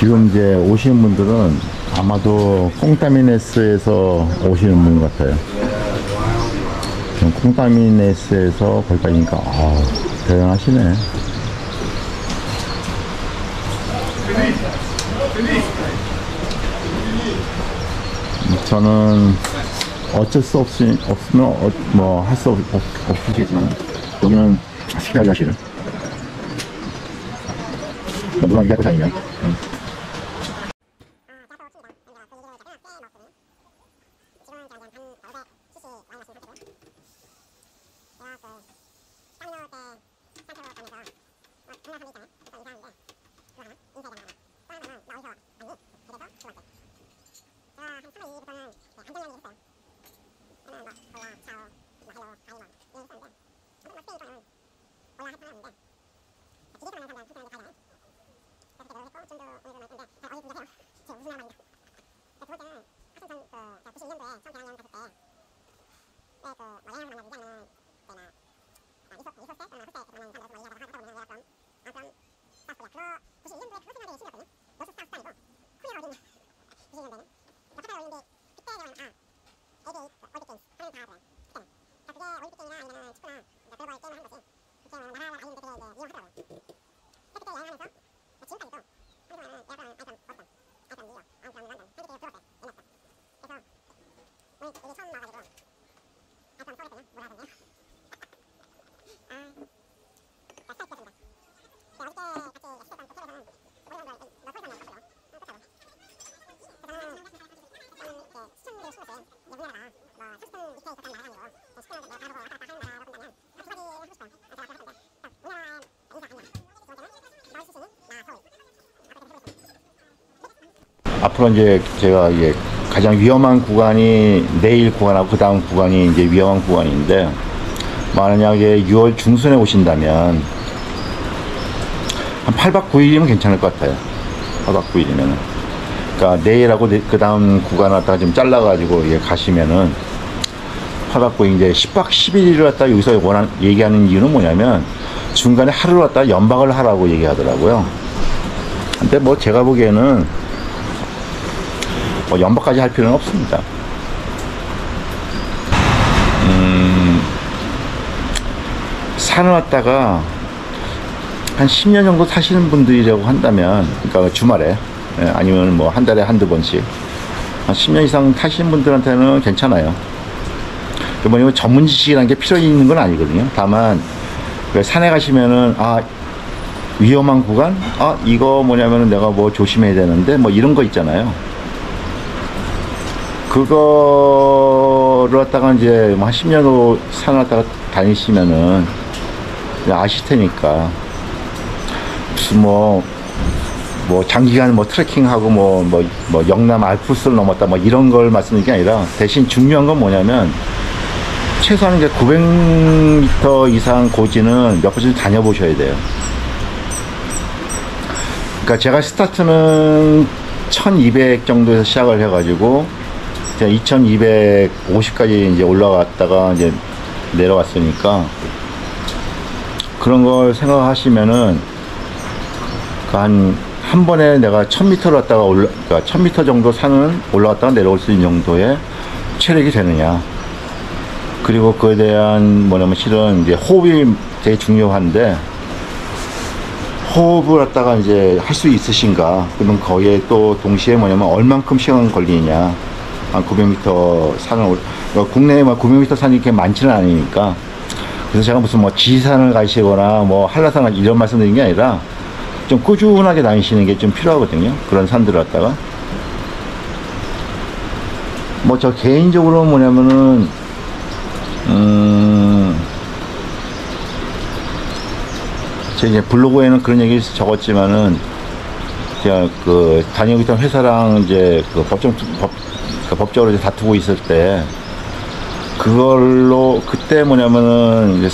지금 이제 오시는 분들은 아마도 콩타미네스에서 오시는 분 같아요. 지금 콩타미네스에서 거기까지니까 대단하시네. 저는 어쩔 수 없으면 뭐 할 수 없겠지만 여기는 시켜야지 사실은 누가 얘기하고 다니면 앞으로 이제 제가 이게 가장 위험한 구간이 내일 구간하고 그 다음 구간이 이제 위험한 구간인데, 만약에 6월 중순에 오신다면 한 8박 9일이면 괜찮을 것 같아요. 8박 9일이면은. 그러니까 내일하고 그 다음 구간 갖다가 좀 잘라가지고 이게 가시면은 8박 9일 이제 10박 11일을 갖다가 여기서 얘기하는 이유는 뭐냐면 중간에 하루를 갖다가 연박을 하라고 얘기하더라고요. 근데 뭐 제가 보기에는 뭐 연박까지 할 필요는 없습니다. 산을 왔다가 한 10년 정도 사시는 분들이라고 한다면, 그러니까 주말에, 아니면 뭐 한 달에 한두 번씩 한 10년 이상 타시는 분들한테는 괜찮아요. 뭐냐면 전문 지식이라는 게 필요 있는 건 아니거든요. 다만 산에 가시면은 위험한 구간, 이거 뭐냐면은 내가 뭐 조심해야 되는데 뭐 이런 거 있잖아요. 그거를 갖다가 이제 뭐 한 10년 산을 갖다가 다니시면은 아실 테니까, 무슨 뭐 장기간 뭐 트레킹하고 뭐 영남 알프스를 넘었다 뭐 이런 걸 말씀드리는 게 아니라, 대신 중요한 건 뭐냐면 최소한 이제 900m 이상 고지는 몇 번씩 다녀보셔야 돼요. 그러니까 제가 스타트는 1200 정도에서 시작을 해가지고 제가 2250까지 이제 올라갔다가 이제 내려왔으니까, 그런 걸 생각하시면은 한 번에 내가 1000m를 갔다가 그러니까 1000m 정도 산은 올라갔다가 내려올 수 있는 정도의 체력이 되느냐, 그리고 그에 대한 뭐냐면 실은 이제 호흡이 되게 중요한데, 호흡을 갖다가 이제 할 수 있으신가, 그러면 거기에 또 동시에 뭐냐면 얼만큼 시간 걸리냐, 한 900m 산을 국내에 막 900m 산이 이렇게 많지는 않으니까. 그래서 제가 무슨 뭐 지산을 가시거나 뭐 한라산 이런 말씀드린 게 아니라 좀 꾸준하게 다니시는 게 좀 필요하거든요. 그런 산들을 갖다가 뭐 저 개인적으로 뭐냐면은 제 이제 블로그에는 그런 얘기 적었지만은, 제가 그 다니고 있던 회사랑 이제 그 법적으로 이제 다투고 있을 때, 그걸로 그때 뭐냐면은 이제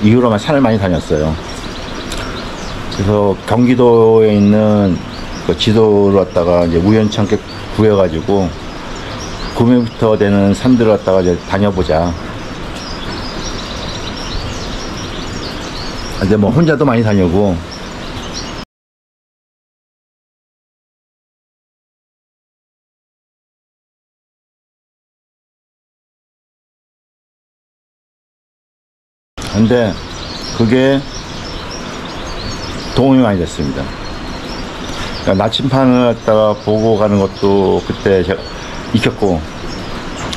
이후로만 산을 많이 다녔어요. 그래서 경기도에 있는 그 지도를 갖다가 이제 우연찮게 구해가지고 900m 되는 산들을 갖다가 이제 다녀보자. 근데 뭐 혼자도 많이 다니고 근데 그게 도움이 많이 됐습니다. 그러니까 나침판을 갖다가 보고 가는 것도 그때 제가 익혔고,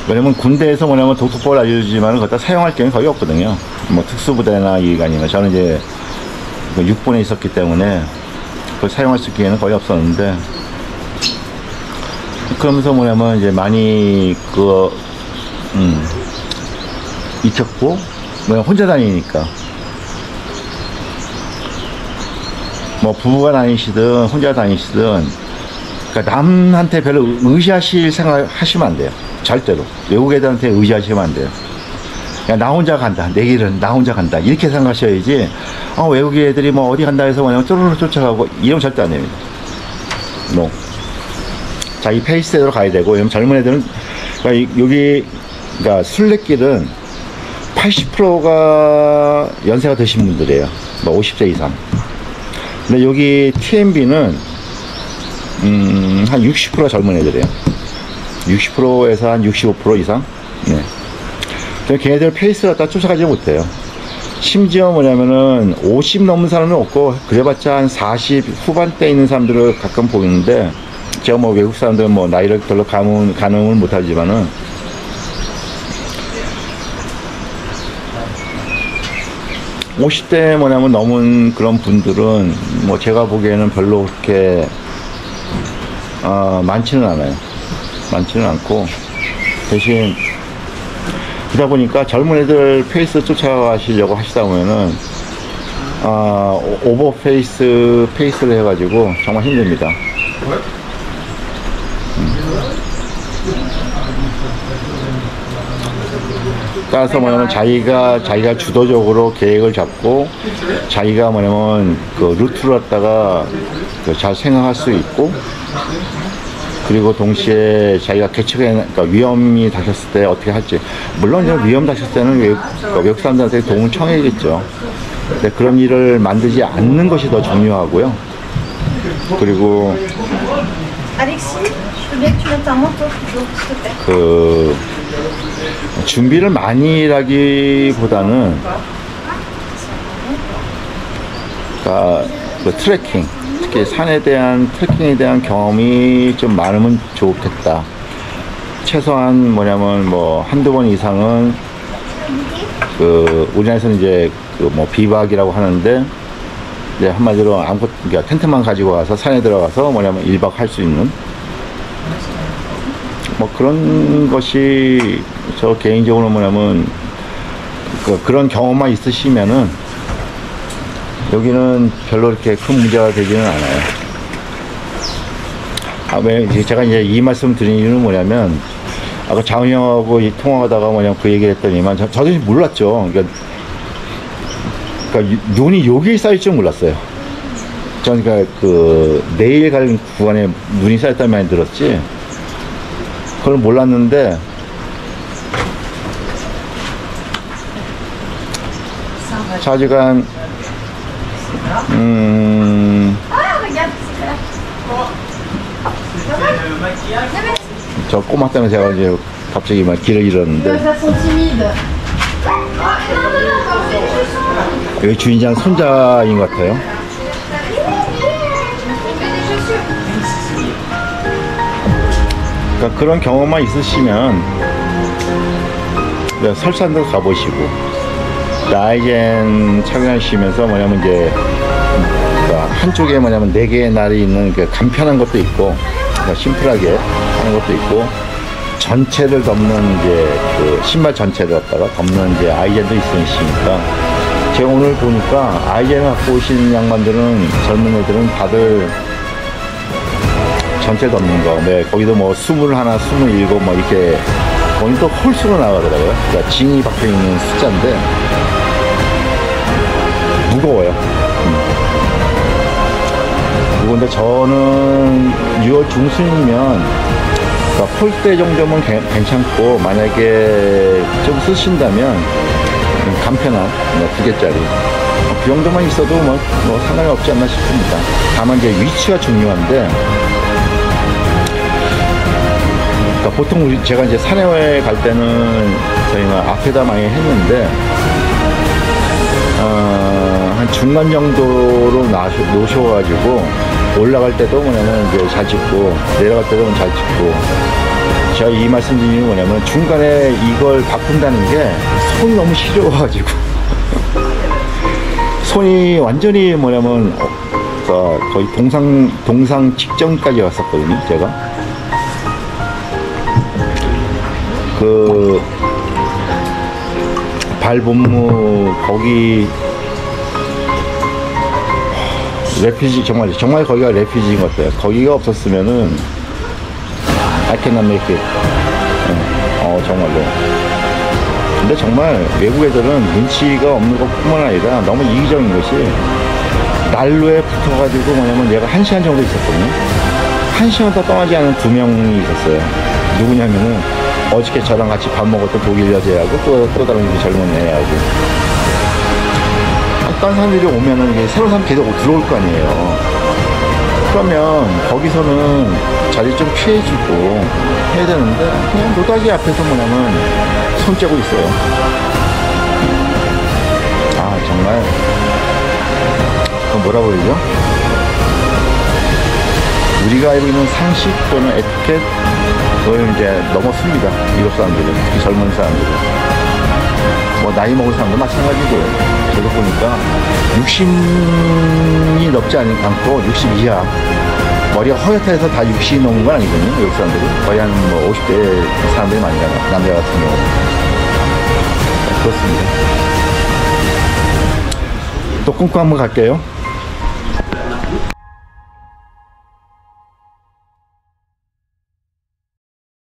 왜냐면 군대에서 뭐냐면 독특법을 알려주지만 그걸 사용할 경우는 거의 없거든요. 뭐 특수부대나 이게 아니면 저는 이제 육본에 있었기 때문에 그걸 사용할 수 있기에는 거의 없었는데, 그러면서 뭐냐면 이제 많이 익혔고, 뭐 혼자 다니니까 뭐 부부가 다니시든 혼자 다니시든 그러니까 남한테 별로 의지하실 생각 하시면 안 돼요. 절대로 외국 애들한테 의지하시면 안 돼요. 야, 나 혼자 간다, 내 길은 나 혼자 간다, 이렇게 생각하셔야지. 외국 애들이 뭐 어디 간다 해서 그냥 쪼르르 쫓아가고 이러면 절대 안 됩니다. 뭐 자기 페이스대로 가야 되고, 왜냐면 젊은 애들은 그러니까 여기 그러니까 순례길은 80%가 연세가 드신 분들이에요. 뭐 50세 이상. 근데 여기 TMB는 한 60%가 젊은 애들이에요. 60%에서 한 65% 이상. 네. 걔네들 페이스를 갖다 쫓아가지 못해요. 심지어 뭐냐면은 50 넘은 사람은 없고, 그래봤자 한 40 후반대에 있는 사람들을 가끔 보이는데, 제가 뭐 외국 사람들은 뭐 나이를 별로 가늠을 못하지만은 50대 뭐냐면 넘은 그런 분들은 뭐 제가 보기에는 별로 그렇게 많지는 않아요. 많지는 않고, 대신 그러다 보니까 젊은 애들 페이스 쫓아가시려고 하시다 보면은 오버 페이스를 해가지고 정말 힘듭니다. 따라서 뭐냐면 자기가 주도적으로 계획을 잡고, 자기가 뭐냐면 그 루트를 갖다가 잘 생각할 수 있고, 그리고 동시에 자기가 그러니까 위험이 닥쳤을 때 어떻게 할지, 물론 이제 위험 닥쳤을 때는 외국 사람들한테 도움을 청해야겠죠. 근데 그런 일을 만들지 않는 것이 더 중요하고요. 그리고 그 준비를 많이 하기보다는 그러니까 그 트레킹, 특히 산에 대한 트레킹에 대한 경험이 좀 많으면 좋겠다. 최소한 뭐냐면 뭐 한두 번 이상은 그 우리나라에서는 이제 그 뭐 비박이라고 하는데, 이제 한마디로 아무것도, 그러니까 텐트만 가지고 가서 산에 들어가서 뭐냐면 1박 할 수 있는 뭐 그런 것이, 저 개인적으로 뭐냐면 그런 경험만 있으시면은 여기는 별로 이렇게 큰 문제가 되지는 않아요. 왜 제가 이제 이 말씀 드린 이유는 뭐냐면, 아까 장훈이 형하고 통화하다가 뭐냐면 그 얘기를 했더니만 저도 몰랐죠. 그러니까 눈이 여기에 쌓일 줄 몰랐어요. 저는 그러니까 그 내일 갈 구간에 눈이 쌓였다는 많이 들었지, 그걸 몰랐는데, 좌지간 저 꼬마 때문에 제가 이제 갑자기 막 길을 잃었는데, 여기 주인장 손자인 것 같아요. 그러니까 그런 경험만 있으시면 설산도 가보시고, 아이젠 착용하시면서 뭐냐면 이제 그러니까 한쪽에 뭐냐면 4개의 날이 있는 그 간편한 것도 있고, 그러니까 심플하게 하는 것도 있고, 전체를 덮는 이제 그 신발 전체를 갖다가 덮는 이제 아이젠도 있으시니까, 제가 오늘 보니까 아이젠을 갖고 오신 양반들은, 젊은 애들은 다들 전체 덮는 거, 네, 거기도 뭐 21, 27 뭐 이렇게 거기 또 홀수로 나가더라고요. 그러니까 징이 박혀 있는 숫자인데 무거워요. 무거운데 저는 6월 중순이면 그러니까 폴대 정도면 괜찮고, 만약에 좀 쓰신다면 간편한 2개짜리 그 정도만 있어도 뭐 상관이 없지 않나 싶습니다. 다만 이제 위치가 중요한데, 그러니까 보통 제가 이제 산에 갈 때는 저희가 앞에다 많이 했는데, 한 중간 정도로 놓으셔가지고 올라갈 때도 뭐냐면 이제 잘 찍고 내려갈 때도 잘 찍고. 제가 이 말씀 드리는 게 뭐냐면 중간에 이걸 바꾼다는 게 손이 너무 시려워가지고 손이 완전히 뭐냐면 거의 동상 직전까지 왔었거든요. 제가 그 발본무 거기 레피지 정말 거기가 레피지인 것 같아요. 거기가 없었으면은 I cannot make it. 정말로. 근데 정말 외국 애들은 눈치가 없는 것뿐만 아니라 너무 이기적인 것이 난로에 붙어가지고 뭐냐면 얘가 1시간 정도 있었거든요. 1시간 더 떠나지 않은 2명이 있었어요. 누구냐면은 어저께 저랑 같이 밥 먹었던 독일 여자하고 또 다른 젊은 애하고. 다른 사람들이 오면은 이게 새로운 사람 계속 들어올 거 아니에요. 그러면 거기서는 자리 좀 피해주고 해야 되는데 그냥 노다지 앞에서 뭐냐면 손 째고 있어요. 아 정말 뭐라고 그러죠? 우리가 알고 있는 상식 또는 에티켓 그걸 이제 넘었습니다. 미국 사람들은, 특히 젊은 사람들은. 뭐 나이 먹은 사람도 마찬가지고. 저도 보니까 60이 넘지 않고 60 이하, 머리가 허옇다 해서 다 60이 넘은 건 아니거든요. 외국 사람들이 거의 한 뭐 50대 사람들이 많이 나가, 남자 같은 경우. 네, 그렇습니다. 또 끊고 한번 갈게요.